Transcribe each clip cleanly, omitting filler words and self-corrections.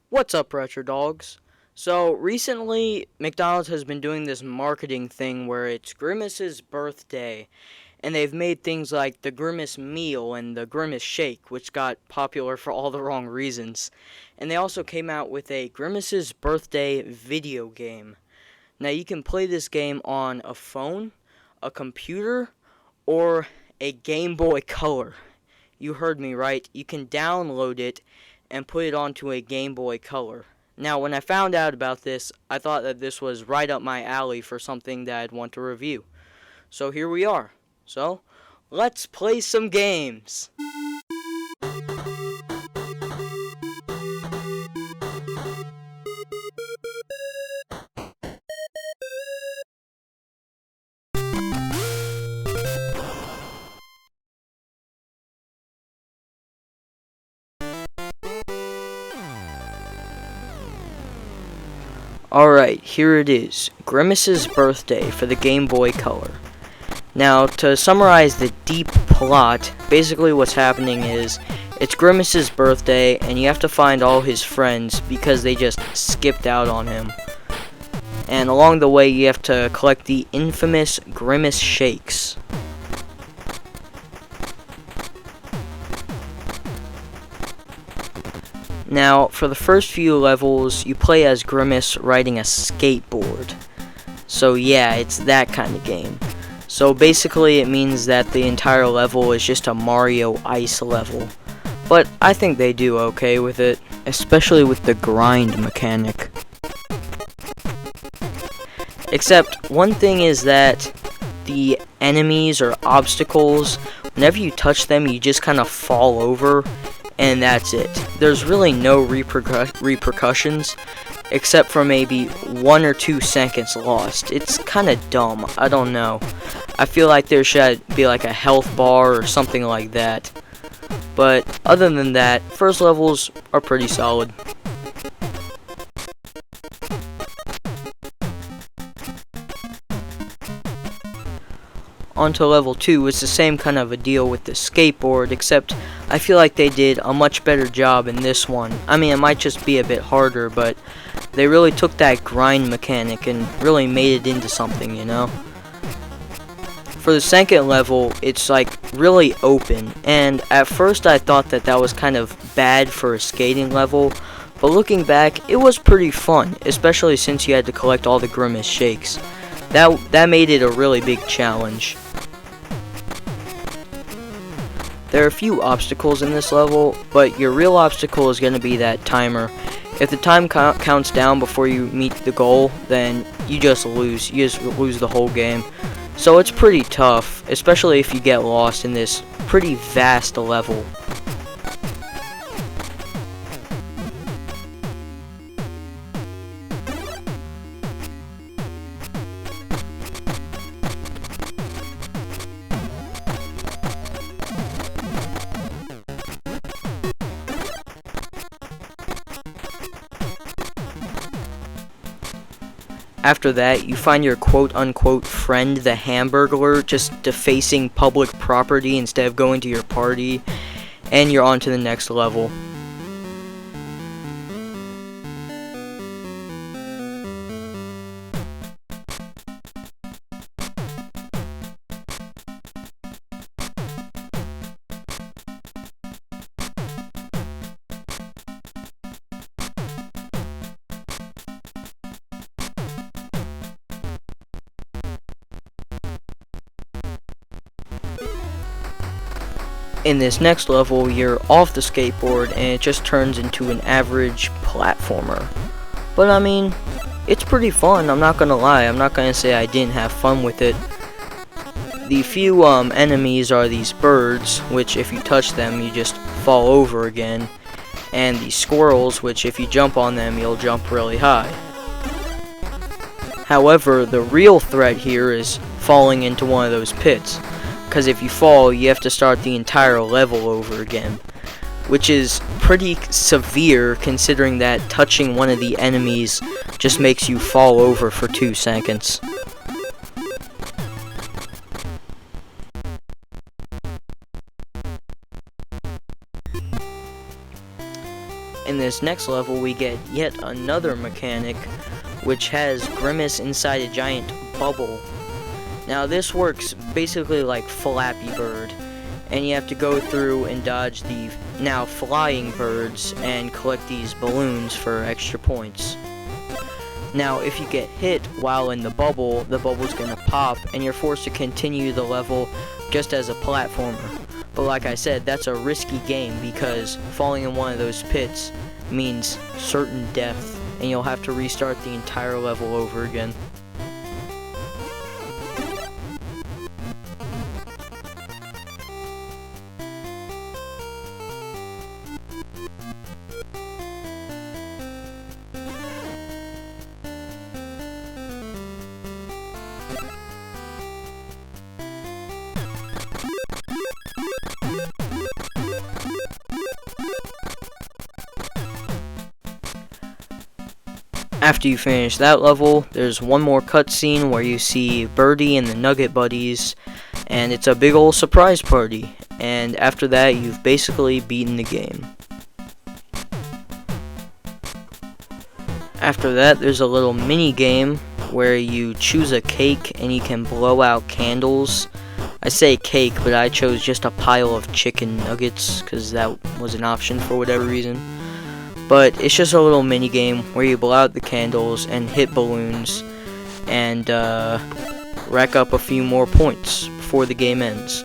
What's up, Retro Dogs? So, recently, McDonald's has been doing this marketing thing where it's Grimace's birthday, and they've made things like the Grimace meal and the Grimace shake, which got popular for all the wrong reasons. And they also came out with a Grimace's birthday video game. Now, you can play this game on a phone, a computer, or a Game Boy Color. You heard me right. You can download it and put it onto a Game Boy Color. Now, when I found out about this, I thought that this was right up my alley for something that I'd want to review. So here we are. So, let's play some games. Alright, here it is. Grimace's birthday for the Game Boy Color. Now, to summarize the deep plot, basically what's happening is it's Grimace's birthday, and you have to find all his friends because they just skipped out on him. And along the way, you have to collect the infamous Grimace shakes. Now, for the first few levels, you play as Grimace riding a skateboard. So yeah, it's that kind of game. So basically it means that the entire level is just a Mario Ice level. But I think they do okay with it, especially with the grind mechanic. Except one thing is that the enemies or obstacles, whenever you touch them, you just kind of fall over, and that's it. There's really no repercussions, except for maybe 1 or 2 seconds lost. It's kind of dumb. I don't know. I feel like there should be like a health bar or something like that. But other than that, first levels are pretty solid. On to level 2, it's the same kind of a deal with the skateboard, except I feel like they did a much better job in this one. I mean, it might just be a bit harder, but they really took that grind mechanic and really made it into something, you know? For the second level, it's like really open, and at first I thought that that was kind of bad for a skating level, but looking back, it was pretty fun, especially since you had to collect all the Grimace shakes. That made it a really big challenge. There are a few obstacles in this level, but your real obstacle is going to be that timer. If the time counts down before you meet the goal, then you just lose. You just lose the whole game. So it's pretty tough, especially if you get lost in this pretty vast level. After that, you find your quote-unquote friend, the Hamburglar, just defacing public property instead of going to your party, and you're on to the next level. In this next level, you're off the skateboard and it just turns into an average platformer. But I mean, it's pretty fun, I'm not gonna lie. I'm not gonna say I didn't have fun with it. The few enemies are these birds, which if you touch them, you just fall over again. And the squirrels, which if you jump on them, you'll jump really high. However, the real threat here is falling into one of those pits. Because if you fall, you have to start the entire level over again, which is pretty severe considering that touching one of the enemies just makes you fall over for 2 seconds. in this next level we get yet another mechanic, which has Grimace inside a giant bubble. Now this works basically like Flappy Bird, and you have to go through and dodge the now flying birds and collect these balloons for extra points. Now if you get hit while in the bubble's gonna pop and you're forced to continue the level just as a platformer. But like I said, that's a risky game because falling in one of those pits means certain death, and you'll have to restart the entire level over again. After you finish that level, there's one more cutscene where you see Birdie and the Nugget Buddies, and it's a big ol' surprise party. And after that, you've basically beaten the game. After that, there's a little mini game where you choose a cake and you can blow out candles. I say cake, but I chose just a pile of chicken nuggets because that was an option for whatever reason. But it's just a little mini game where you blow out the candles and hit balloons and rack up a few more points before the game ends.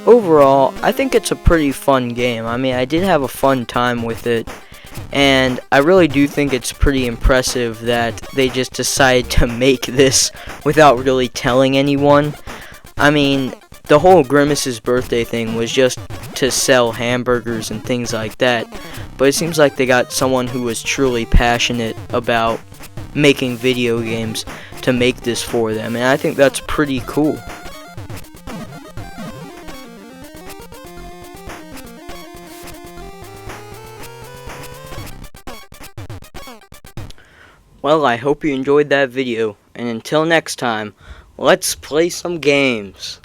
Overall, I think it's a pretty fun game. I mean, I did have a fun time with it, and I really do think it's pretty impressive that they just decided to make this without really telling anyone. I mean, the whole Grimace's birthday thing was just to sell hamburgers and things like that, but it seems like they got someone who was truly passionate about making video games to make this for them, and I think that's pretty cool. Well, I hope you enjoyed that video, and until next time, let's play some games.